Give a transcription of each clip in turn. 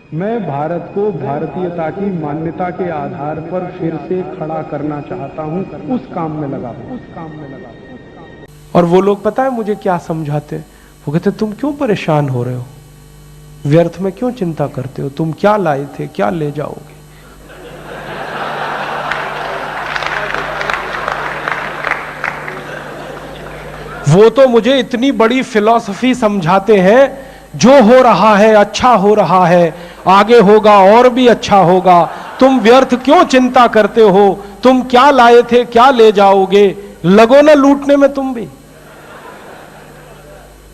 मैं भारत को भारतीयता की मान्यता के आधार पर फिर से खड़ा करना चाहता हूं, उस काम में लगा हूं। और वो लोग पता है मुझे क्या समझाते, वो कहते तुम क्यों परेशान हो रहे हो, व्यर्थ में क्यों चिंता करते हो, तुम क्या लाए थे क्या ले जाओगे। वो तो मुझे इतनी बड़ी फिलॉसफी समझाते हैं, जो हो रहा है अच्छा हो रहा है, आगे होगा और भी अच्छा होगा, तुम व्यर्थ क्यों चिंता करते हो, तुम क्या लाए थे क्या ले जाओगे, लगो ना लूटने में तुम भी।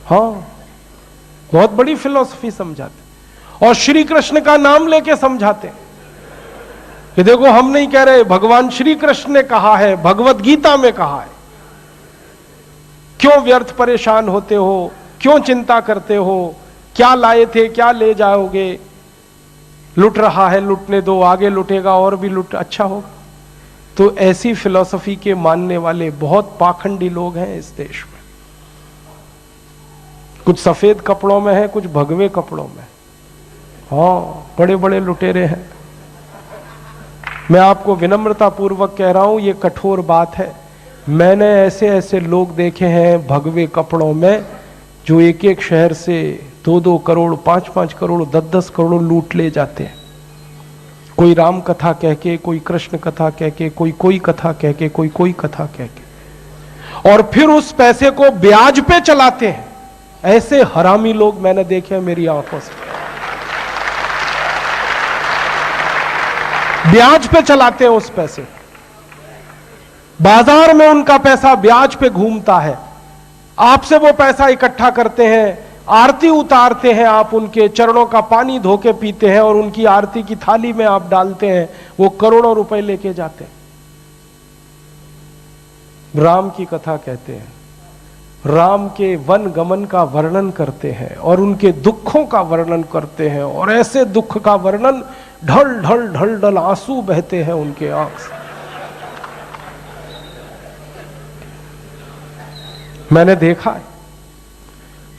हाँ, बहुत बड़ी फिलॉसफी समझाते और श्री कृष्ण का नाम लेके समझाते कि देखो हम नहीं कह रहे, भगवान श्री कृष्ण ने कहा है, भगवत गीता में कहा है, क्यों व्यर्थ परेशान होते हो, क्यों चिंता करते हो, क्या लाए थे क्या ले जाओगे, लुट रहा है लुटने दो, आगे लुटेगा और भी लुट अच्छा होगा। तो ऐसी फिलॉसफी के मानने वाले बहुत पाखंडी लोग हैं इस देश में। कुछ सफेद कपड़ों में है, कुछ भगवे कपड़ों में। हाँ, बड़े बड़े लुटेरे हैं। मैं आपको विनम्रता पूर्वक कह रहा हूं, ये कठोर बात है। मैंने ऐसे ऐसे लोग देखे हैं भगवे कपड़ों में, जो एक एक शहर से 2-2 करोड़ 5-5 करोड़ 10-10 करोड़ लूट ले जाते हैं। कोई राम कथा कह के, कोई कृष्ण कथा कह के, कोई कथा कह के, कोई कथा कह के, और फिर उस पैसे को ब्याज पे चलाते हैं। ऐसे हरामी लोग मैंने देखे हैं मेरी आंखों से। ब्याज पे चलाते हैं उस पैसे, बाजार में उनका पैसा ब्याज पे घूमता है। आपसे वो पैसा इकट्ठा करते हैं, आरती उतारते हैं, आप उनके चरणों का पानी धो के पीते हैं और उनकी आरती की थाली में आप डालते हैं, वो करोड़ों रुपए लेके जाते हैं। राम की कथा कहते हैं, राम के वन गमन का वर्णन करते हैं और उनके दुखों का वर्णन करते हैं, और ऐसे दुख का वर्णन, ढल ढल ढल ढल आंसू बहते हैं उनके आंख से। मैंने देखा है,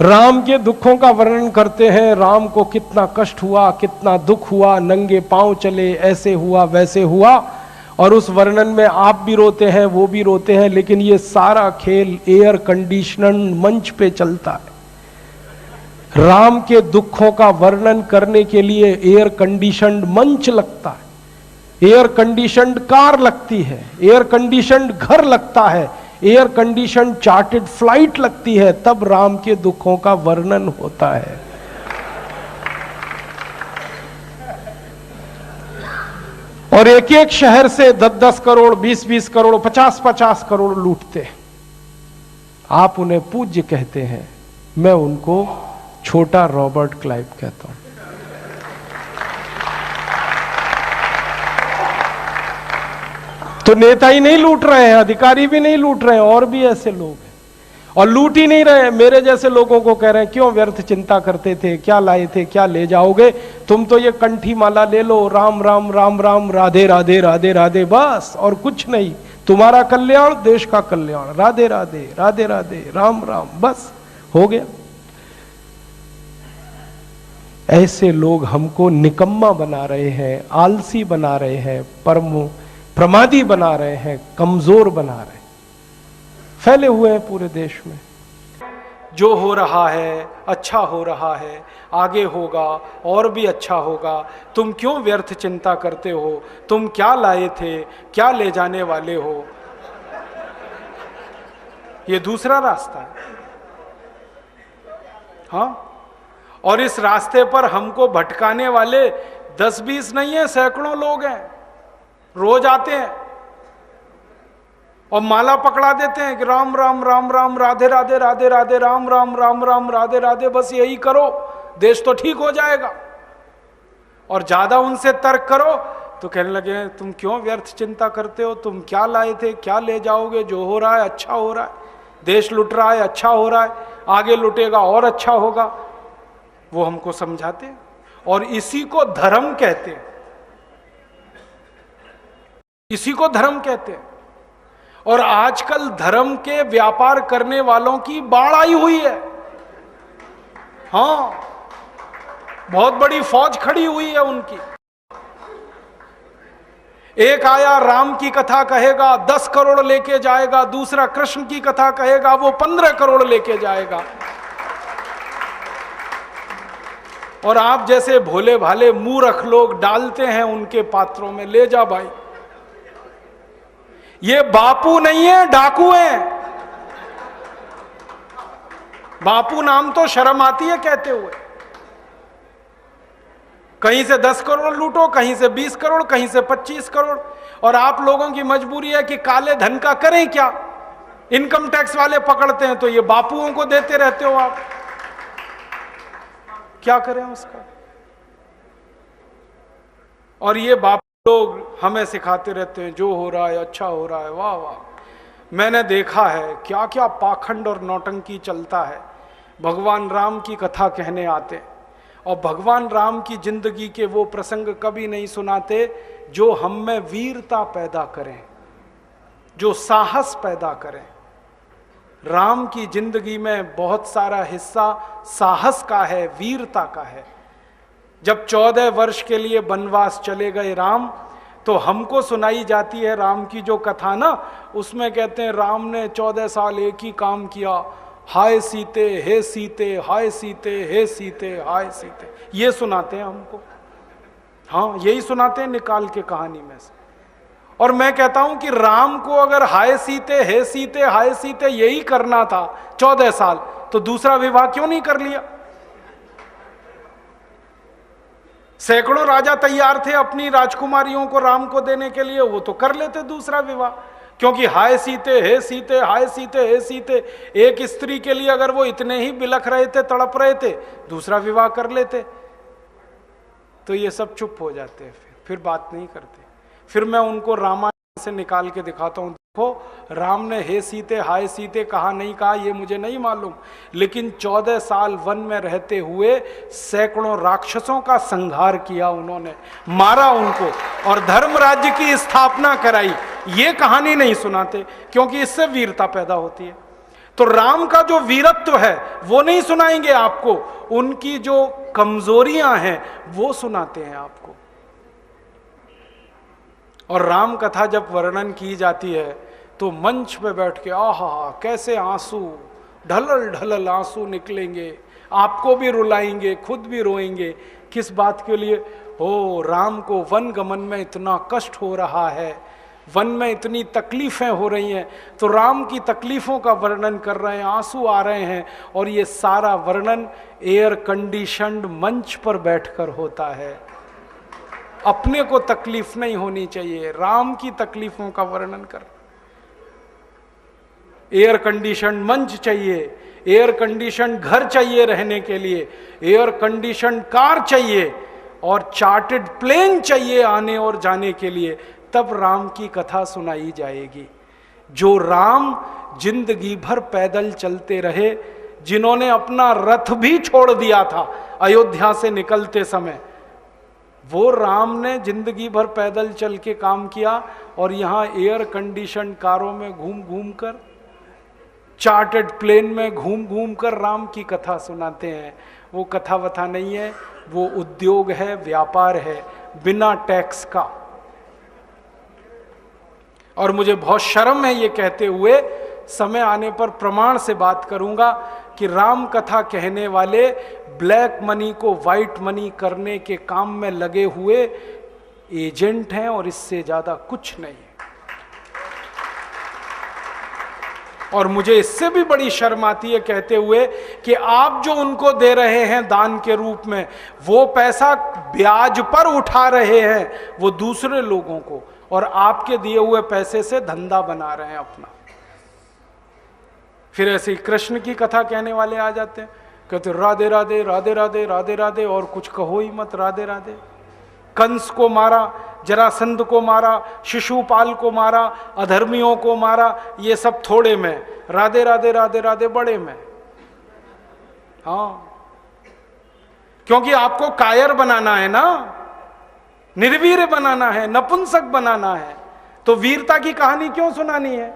राम के दुखों का वर्णन करते हैं, राम को कितना कष्ट हुआ, कितना दुख हुआ, नंगे पांव चले, ऐसे हुआ वैसे हुआ, और उस वर्णन में आप भी रोते हैं वो भी रोते हैं, लेकिन ये सारा खेल एयर कंडीशनड मंच पे चलता है। राम के दुखों का वर्णन करने के लिए एयर कंडीशनड मंच लगता है, एयर कंडीशनड कार लगती है, एयर कंडीशनड घर लगता है, एयर कंडीशन चार्टेड फ्लाइट लगती है, तब राम के दुखों का वर्णन होता है। और एक एक शहर से 10-10 करोड़ 20-20 करोड़ 50-50 करोड़ लूटते हैं। आप उन्हें पूज्य कहते हैं, मैं उनको छोटा रॉबर्ट क्लाइव कहता हूं। तो नेता ही नहीं लूट रहे हैं, अधिकारी भी नहीं लूट रहे हैं, और भी ऐसे लोग हैं, और लूट ही नहीं रहे हैं। मेरे जैसे लोगों को कह रहे हैं क्यों व्यर्थ चिंता करते थे, क्या लाए थे क्या ले जाओगे, तुम तो ये कंठी माला ले लो, राम राम राम राम राधे राधे राधे राधे, बस और कुछ नहीं। तुम्हारा कल्याण देश का कल्याण, राधे राधे राधे राधे राम राम, बस हो गया। ऐसे लोग हमको निकम्मा बना रहे हैं, आलसी बना रहे हैं, प्रमादी बना रहे हैं, कमजोर बना रहे हैं, फैले हुए हैं पूरे देश में। जो हो रहा है अच्छा हो रहा है, आगे होगा और भी अच्छा होगा, तुम क्यों व्यर्थ चिंता करते हो, तुम क्या लाए थे क्या ले जाने वाले हो। ये दूसरा रास्ता है। हाँ, और इस रास्ते पर हमको भटकाने वाले 10-20 नहीं है, सैकड़ों लोग हैं, रोज आते हैं और माला पकड़ा देते हैं कि राम राम राम राम राधे राधे राधे राधे राम राम राम राम राधे राधे, बस यही करो देश तो ठीक हो जाएगा। और ज्यादा उनसे तर्क करो तो कहने लगे तुम क्यों व्यर्थ चिंता करते हो, तुम क्या लाए थे क्या ले जाओगे, जो हो रहा है अच्छा हो रहा है, देश लुट रहा है अच्छा हो रहा है, आगे लुटेगा और अच्छा होगा। वो हमको समझाते हैं और इसी को धर्म कहते हैं, इसी को धर्म कहते हैं। और आजकल धर्म के व्यापार करने वालों की बाढ़ आई हुई है। हाँ, बहुत बड़ी फौज खड़ी हुई है उनकी। एक आया राम की कथा कहेगा 10 करोड़ लेके जाएगा, दूसरा कृष्ण की कथा कहेगा वो 15 करोड़ लेके जाएगा। और आप जैसे भोले भाले मूर्ख लोग डालते हैं उनके पात्रों में, ले जा भाई। ये बापू नहीं है, डाकू हैं। बापू नाम तो शर्म आती है कहते हुए। कहीं से 10 करोड़ लूटो, कहीं से 20 करोड़, कहीं से 25 करोड़। और आप लोगों की मजबूरी है कि काले धन का करें क्या? इनकम टैक्स वाले पकड़ते हैं तो ये बापुओं को देते रहते हो आप, क्या करें उसका? और ये बापू लोग हमें सिखाते रहते हैं जो हो रहा है अच्छा हो रहा है। वाह वाह, मैंने देखा है क्या क्या पाखंड और नौटंकी चलता है। भगवान राम की कथा कहने आते और भगवान राम की जिंदगी के वो प्रसंग कभी नहीं सुनाते जो हम में वीरता पैदा करें, जो साहस पैदा करें। राम की जिंदगी में बहुत सारा हिस्सा साहस का है, वीरता का है। जब 14 वर्ष के लिए वनवास चले गए राम, तो हमको सुनाई जाती है राम की जो कथा ना, उसमें कहते हैं राम ने 14 साल एक ही काम किया, हाय सीते हे सीते, हाय सीते हे सीते, हाय सीते, ये सुनाते हैं हमको। हाँ, यही सुनाते हैं निकाल के कहानी में से। और मैं कहता हूं कि राम को अगर हाय सीते हे सीते हाय सीते यही करना था 14 साल, तो दूसरा विवाह क्यों नहीं कर लिया? सैकड़ों राजा तैयार थे अपनी राजकुमारियों को राम को देने के लिए, वो तो कर लेते दूसरा विवाह। क्योंकि हाय सीते हे सीते, हाय सीते हे सीते, एक स्त्री के लिए अगर वो इतने ही बिलख रहे थे, तड़प रहे थे, दूसरा विवाह कर लेते। तो ये सब चुप हो जाते हैं, फिर बात नहीं करते। फिर मैं उनको रामायण से निकाल के दिखाता हूं, देखो राम ने हे सीते हाय सीते कहा नहीं कहा ये मुझे नहीं मालूम, लेकिन 14 साल वन में रहते हुए सैकड़ों राक्षसों का संहार किया उन्होंने, मारा उनको और धर्म राज्य की स्थापना कराई। ये कहानी नहीं सुनाते क्योंकि इससे वीरता पैदा होती है। तो राम का जो वीरत्व है वो नहीं सुनाएंगे आपको, उनकी जो कमजोरियां हैं वो सुनाते हैं आपको। और राम कथा जब वर्णन की जाती है तो मंच पे बैठ के आहा कैसे आंसू, ढलल ढलल आंसू निकलेंगे, आपको भी रुलाएंगे, खुद भी रोएंगे। किस बात के लिए? हो, राम को वन गमन में इतना कष्ट हो रहा है, वन में इतनी तकलीफें हो रही हैं, तो राम की तकलीफों का वर्णन कर रहे हैं, आंसू आ रहे हैं। और ये सारा वर्णन एयर कंडीशनड मंच पर बैठकर होता है। अपने को तकलीफ नहीं होनी चाहिए, राम की तकलीफों का वर्णन कर। एयर कंडीशन मंच चाहिए, एयर कंडीशन घर चाहिए रहने के लिए, एयर कंडीशन कार चाहिए और चार्टर्ड प्लेन चाहिए आने और जाने के लिए, तब राम की कथा सुनाई जाएगी। जो राम जिंदगी भर पैदल चलते रहे, जिन्होंने अपना रथ भी छोड़ दिया था अयोध्या से निकलते समय, वो राम ने जिंदगी भर पैदल चल के काम किया और यहां एयर कंडीशन कारों में घूम घूम कर, चार्टर्ड प्लेन में घूम घूम कर राम की कथा सुनाते हैं। वो कथा वथा नहीं है, वो उद्योग है, व्यापार है, बिना टैक्स का। और मुझे बहुत शर्म है ये कहते हुए, समय आने पर प्रमाण से बात करूंगा कि राम कथा कहने वाले ब्लैक मनी को व्हाइट मनी करने के काम में लगे हुए एजेंट हैं और इससे ज्यादा कुछ नहीं है। और मुझे इससे भी बड़ी शर्म आती है कहते हुए कि आप जो उनको दे रहे हैं दान के रूप में, वो पैसा ब्याज पर उठा रहे हैं वो दूसरे लोगों को, और आपके दिए हुए पैसे से धंधा बना रहे हैं अपना। फिर ऐसे ही कृष्ण की कथा कहने वाले आ जाते हैं, कहते राधे राधे राधे राधे राधे राधे, और कुछ कहो ही मत, राधे राधे। कंस को मारा, जरासंध को मारा, शिशुपाल को मारा, अधर्मियों को मारा, ये सब थोड़े में, राधे राधे राधे राधे बड़े में। हाँ, क्योंकि आपको कायर बनाना है ना, निर्वीर बनाना है, नपुंसक बनाना है, तो वीरता की कहानी क्यों सुनानी है?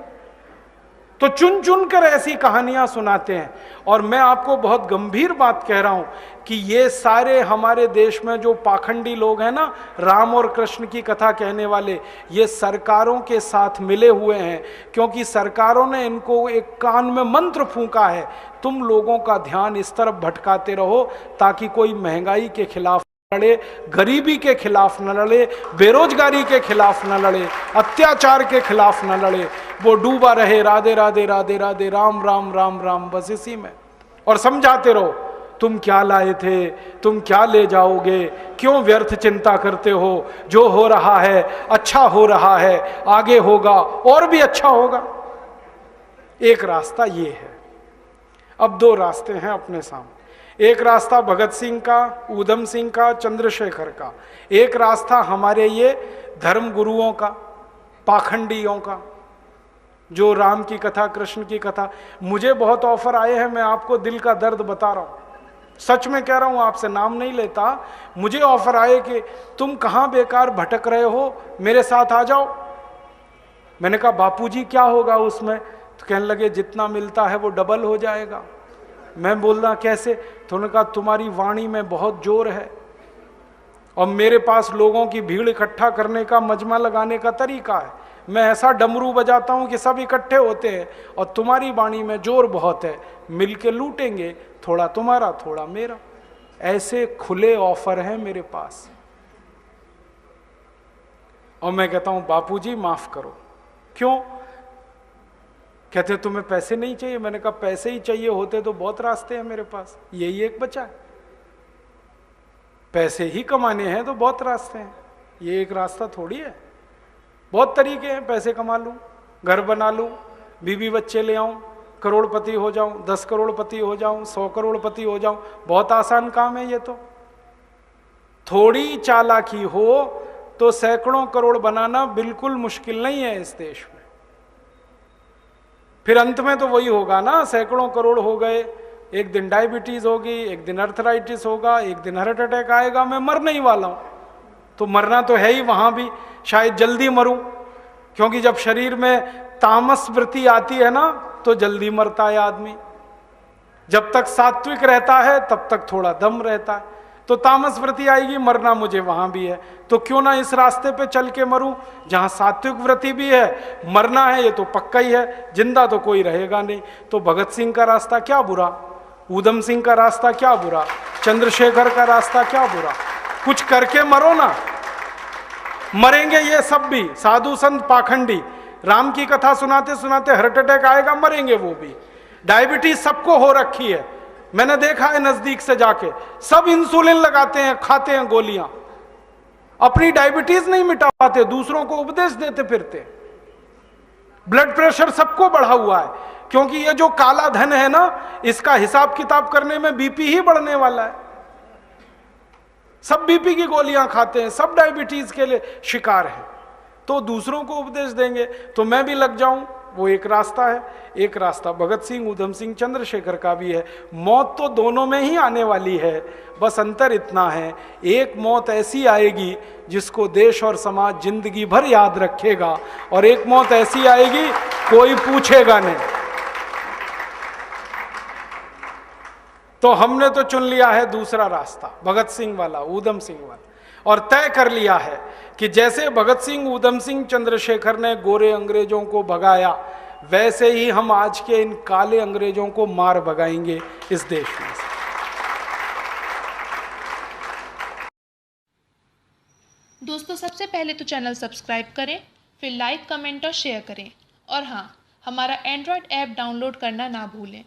तो चुन चुन कर ऐसी कहानियां सुनाते हैं। और मैं आपको बहुत गंभीर बात कह रहा हूं कि ये सारे हमारे देश में जो पाखंडी लोग हैं ना, राम और कृष्ण की कथा कहने वाले, ये सरकारों के साथ मिले हुए हैं, क्योंकि सरकारों ने इनको एक कान में मंत्र फूंका है, तुम लोगों का ध्यान इस तरफ भटकाते रहो ताकि कोई महंगाई के खिलाफ लड़े, गरीबी के खिलाफ न लड़े, बेरोजगारी के खिलाफ न लड़े, अत्याचार के खिलाफ न लड़े, वो डूबा रहे राधे राधे राधे राधे राम राम राम राम, बस इसी में। और समझाते रहो, तुम क्या लाए थे, तुम क्या ले जाओगे, क्यों व्यर्थ चिंता करते हो, जो हो रहा है अच्छा हो रहा है, आगे होगा और भी अच्छा होगा। एक रास्ता ये है। अब दो रास्ते हैं अपने सामने, एक रास्ता भगत सिंह का, ऊधम सिंह का, चंद्रशेखर का, एक रास्ता हमारे ये धर्म गुरुओं का, पाखंडियों का, जो राम की कथा, कृष्ण की कथा। मुझे बहुत ऑफर आए हैं, मैं आपको दिल का दर्द बता रहा हूं, सच में कह रहा हूं, आपसे नाम नहीं लेता। मुझे ऑफर आए कि तुम कहां बेकार भटक रहे हो, मेरे साथ आ जाओ। मैंने कहा बापूजी क्या होगा उसमें? तो कहने लगे जितना मिलता है वो डबल हो जाएगा। मैं बोलना कैसे? तो उन्होंने कहा तुम्हारी वाणी में बहुत जोर है और मेरे पास लोगों की भीड़ इकट्ठा करने का, मजमा लगाने का तरीका है। मैं ऐसा डमरू बजाता हूं कि सब इकट्ठे होते हैं, और तुम्हारी वाणी में जोर बहुत है, मिलके लूटेंगे, थोड़ा तुम्हारा थोड़ा मेरा। ऐसे खुले ऑफर हैं मेरे पास। और मैं कहता हूं बापूजी माफ करो। क्यों? कहते तुम्हें पैसे नहीं चाहिए? मैंने कहा पैसे ही चाहिए होते तो बहुत रास्ते हैं मेरे पास, यही एक बचा है। पैसे ही कमाने हैं तो बहुत रास्ते हैं, ये एक रास्ता थोड़ी है। बहुत तरीके हैं, पैसे कमा लूं, घर बना लूं, बीवी बच्चे ले आऊं, करोड़पति हो जाऊं, 10 करोड़पति हो जाऊं, 100 करोड़पति हो जाऊं, बहुत आसान काम है ये तो। थोड़ी चालाकी हो तो सैकड़ों करोड़ बनाना बिल्कुल मुश्किल नहीं है इस देश में। फिर अंत में तो वही होगा ना, सैकड़ों करोड़ हो गए, एक दिन डायबिटीज होगी, एक दिन अर्थराइटिस होगा, एक दिन हार्ट अटैक आएगा, मैं मरने ही वाला हूं। तो मरना तो है ही, वहां भी शायद जल्दी मरूं, क्योंकि जब शरीर में तामस वृत्ति आती है ना तो जल्दी मरता है आदमी। जब तक सात्विक रहता है तब तक थोड़ा दम रहता है, तो तामस वृत्ति आएगी, मरना मुझे वहां भी है। तो क्यों ना इस रास्ते पे चल के मरूं जहां सात्विक वृत्ति भी है, मरना है ये तो पक्का ही है, जिंदा तो कोई रहेगा नहीं। तो भगत सिंह का रास्ता क्या बुरा, ऊधम सिंह का रास्ता क्या बुरा, चंद्रशेखर का रास्ता क्या बुरा? कुछ करके मरो ना। मरेंगे ये सब भी, साधु संत पाखंडी, राम की कथा सुनाते सुनाते हार्ट अटैक आएगा, मरेंगे वो भी। डायबिटीज सबको हो रखी है, मैंने देखा है नजदीक से जाके, सब इंसुलिन लगाते हैं, खाते हैं गोलियां, अपनी डायबिटीज नहीं मिटा पाते, दूसरों को उपदेश देते फिरते। ब्लड प्रेशर सबको बढ़ा हुआ है, क्योंकि ये जो काला धन है ना, इसका हिसाब किताब करने में बीपी ही बढ़ने वाला है। सब बीपी की गोलियां खाते हैं, सब डायबिटीज के लिए शिकार हैं, तो दूसरों को उपदेश देंगे तो मैं भी लग जाऊं, वो एक रास्ता है। एक रास्ता भगत सिंह, ऊधम सिंह, चंद्रशेखर का भी है। मौत तो दोनों में ही आने वाली है, बस अंतर इतना है, एक मौत ऐसी आएगी जिसको देश और समाज जिंदगी भर याद रखेगा, और एक मौत ऐसी आएगी कोई पूछेगा नहीं। तो हमने तो चुन लिया है दूसरा रास्ता, भगत सिंह वाला, ऊधम सिंह वाला, और तय कर लिया है कि जैसे भगत सिंह, ऊधम सिंह, चंद्रशेखर ने गोरे अंग्रेजों को भगाया, वैसे ही हम आज के इन काले अंग्रेजों को मार भगाएंगे इस देश में से। दोस्तों, सबसे पहले तो चैनल सब्सक्राइब करें, फिर लाइक, कमेंट और शेयर करें, और हाँ, हमारा एंड्रॉयड ऐप डाउनलोड करना ना भूलें।